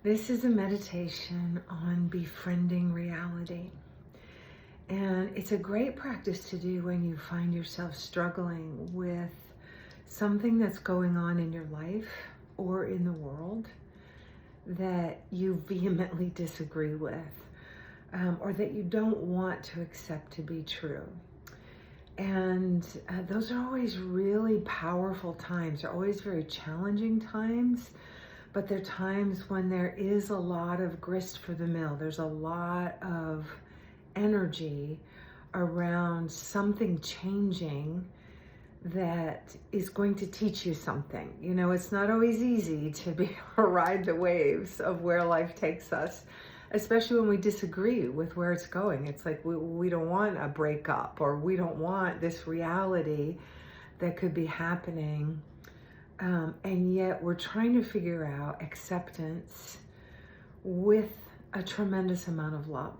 This is a meditation on befriending reality. And it's a great practice to do when you find yourself struggling with something that's going on in your life or in the world that you vehemently disagree with, or that you don't want to accept to be true. And those are always really powerful times. They're always very challenging times, but they're times when there is a lot of grist for the mill. There's a lot of energy around something changing that is going to teach you something. You know, it's not always easy to be ride the waves of where life takes us, especially when we disagree with where it's going. It's like we don't want a breakup, or we don't want this reality that could be happening. And yet we're trying to figure out acceptance with a tremendous amount of love.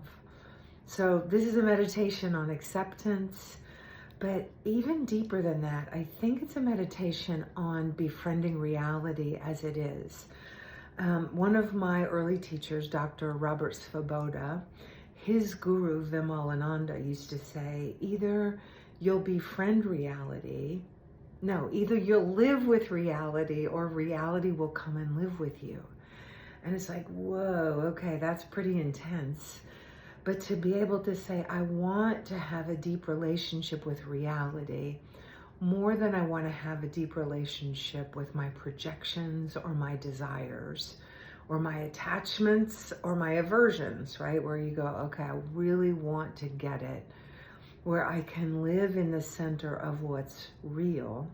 So this is a meditation on acceptance, but even deeper than that, I think it's a meditation on befriending reality as it is. One of my early teachers, Dr. Robert Svoboda, his guru Vimalananda used to say, either you'll befriend reality, either you'll live with reality or reality will come and live with you. And it's like, whoa, okay, that's pretty intense. But to be able to say, I want to have a deep relationship with reality more than I want to have a deep relationship with my projections or my desires or my attachments or my aversions, right? Where you go, okay, I really want to get it, where I can live in the center of what's real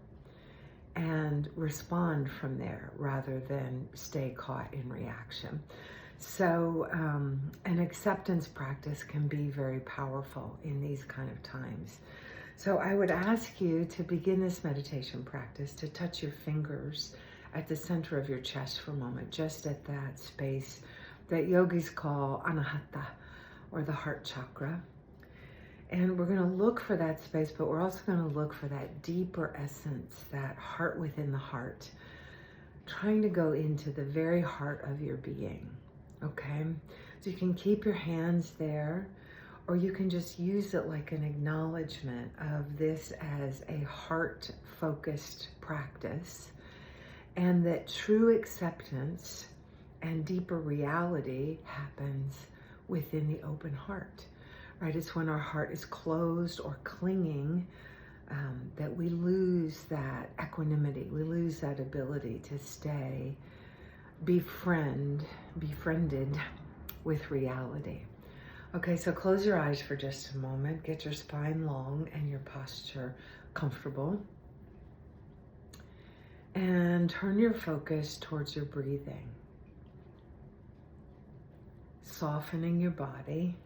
and respond from there rather than stay caught in reaction. So an acceptance practice can be very powerful in these kind of times. So I would ask you to begin this meditation practice to touch your fingers at the center of your chest for a moment, just at that space that yogis call anahata, or the heart chakra. And we're going to look for that space, but we're also going to look for that deeper essence, that heart within the heart, trying to go into the very heart of your being. Okay? So you can keep your hands there, or you can just use it like an acknowledgement of this as a heart-focused practice, and that true acceptance and deeper reality happens within the open heart. Right? It's when our heart is closed or clinging that we lose that equanimity. We lose that ability to stay befriended with reality. Okay, so close your eyes for just a moment. Get your spine long and your posture comfortable. And turn your focus towards your breathing. Softening your body,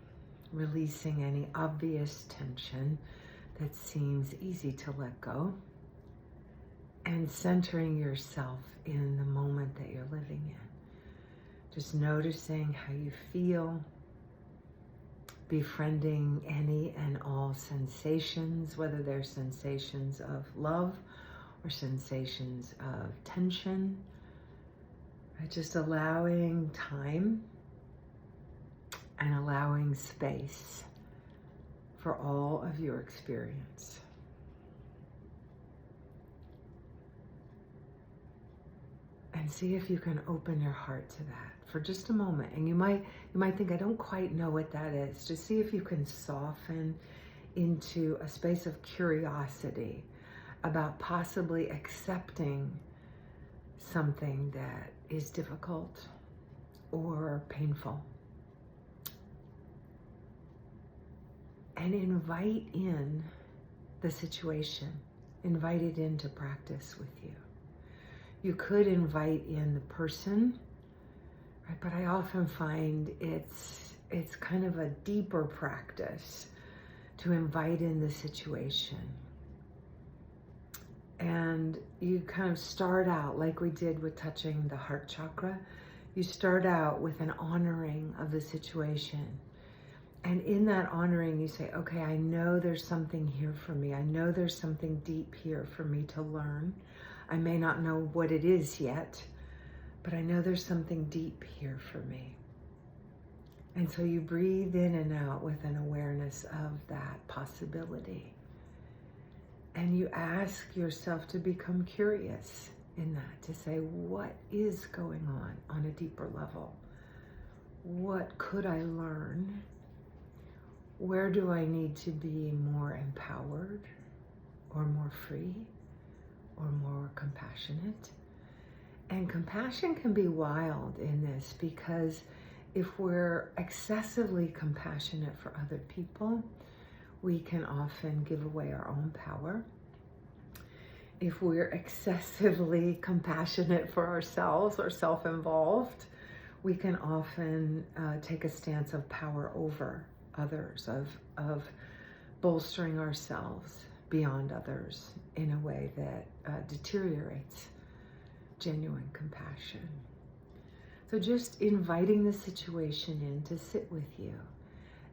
releasing any obvious tension that seems easy to let go, and centering yourself in the moment that you're living in. Just noticing how you feel, befriending any and all sensations, whether they're sensations of love or sensations of tension. Right? Just allowing time and allowing space for all of your experience. And see if you can open your heart to that for just a moment. And you might think, I don't quite know what that is. Just see if you can soften into a space of curiosity about possibly accepting something that is difficult or painful. And invite in the situation. Invite it into practice with you. You could invite in the person, right? But I often find it's kind of a deeper practice to invite in the situation. And you kind of start out like we did with touching the heart chakra. You start out with an honoring of the situation. And in that honoring, you say, okay, I know there's something here for me. I know there's something deep here for me to learn. I may not know what it is yet, but I know there's something deep here for me. And so you breathe in and out with an awareness of that possibility. And you ask yourself to become curious in that, to say, what is going on a deeper level? What could I learn? Where do I need to be more empowered or more free or more compassionate? And compassion can be wild in this, because if we're excessively compassionate for other people, we can often give away our own power. If we're excessively compassionate for ourselves or self-involved, we can often take a stance of power over others, of bolstering ourselves beyond others in a way that deteriorates genuine compassion. So just inviting the situation in to sit with you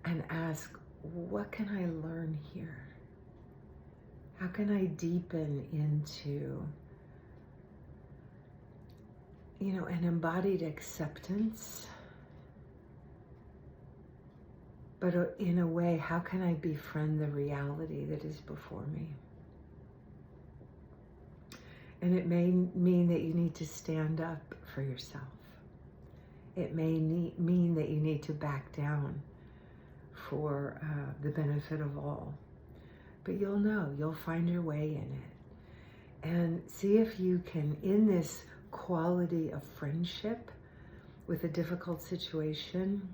and ask, what can I learn here? How can I deepen into, an embodied acceptance? But in a way, how can I befriend the reality that is before me? And it may mean that you need to stand up for yourself. It may mean that you need to back down for the benefit of all. But you'll find your way in it. And see if you can, in this quality of friendship with a difficult situation,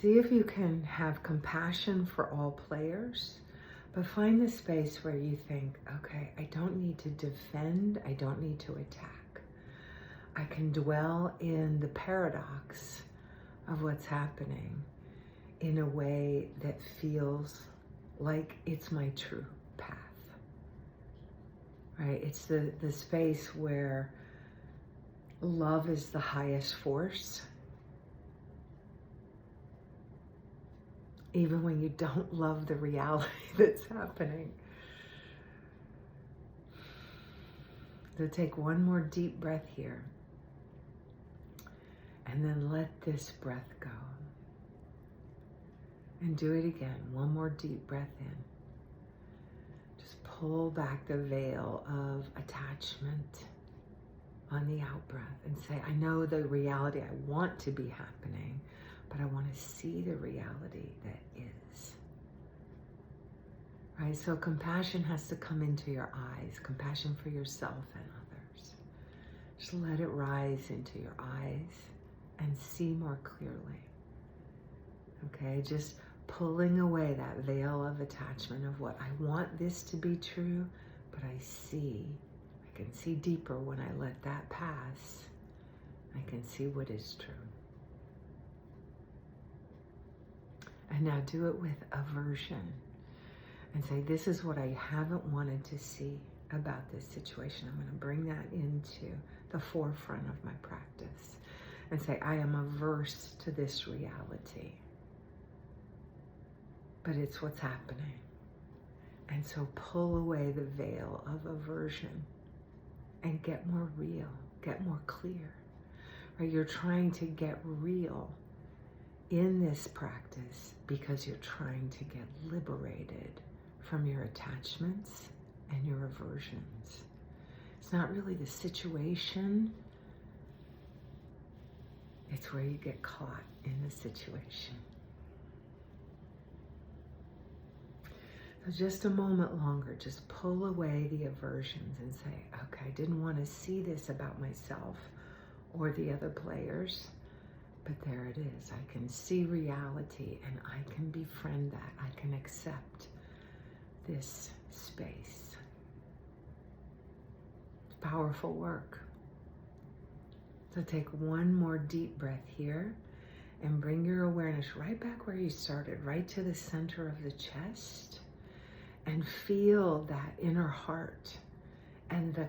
see if you can have compassion for all players, but find the space where you think, okay, I don't need to defend, I don't need to attack. I can dwell in the paradox of what's happening in a way that feels like it's my true path, right? It's the space where love is the highest force, even when you don't love the reality that's happening. So take one more deep breath here, and then let this breath go. And do it again. One more deep breath in. Just pull back the veil of attachment on the out breath and say, I know the reality I want to be happening, but I want to see the reality that is. Right? So compassion has to come into your eyes, compassion for yourself and others. Just let it rise into your eyes and see more clearly. Okay, just pulling away that veil of attachment of what I want this to be true, but I can see deeper when I let that pass. I can see what is true. And now do it with aversion and say, this is what I haven't wanted to see about this situation. I'm going to bring that into the forefront of my practice and say, I am averse to this reality, but it's what's happening. And so pull away the veil of aversion and get more real, get more clear. Right? You're trying to get real in this practice because you're trying to get liberated from your attachments and your aversions. It's not really the situation, it's where you get caught in the situation. So just a moment longer, just pull away the aversions and say, okay, I didn't want to see this about myself or the other players, but there it is. I can see reality and I can befriend that. I can accept this space. It's powerful work. So take one more deep breath here and bring your awareness right back where you started, right to the center of the chest, and feel that inner heart and the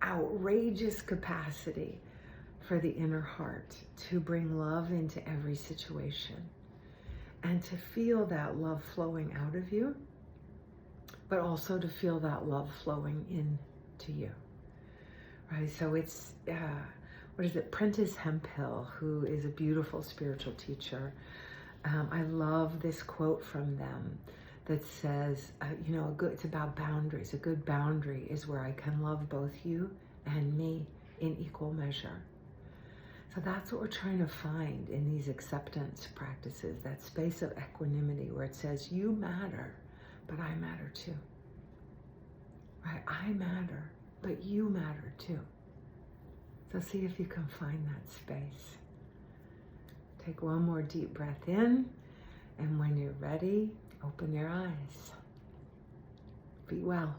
outrageous capacity for the inner heart to bring love into every situation and to feel that love flowing out of you, but also to feel that love flowing into you. right? So it's, what is it? Prentice Hemphill, who is a beautiful spiritual teacher. I love this quote from them that says, it's about boundaries. A good boundary is where I can love both you and me in equal measure. So that's what we're trying to find in these acceptance practices, that space of equanimity where it says, you matter, but I matter too. Right? I matter, but you matter too. So see if you can find that space. Take one more deep breath in, and when you're ready, open your eyes. Be well.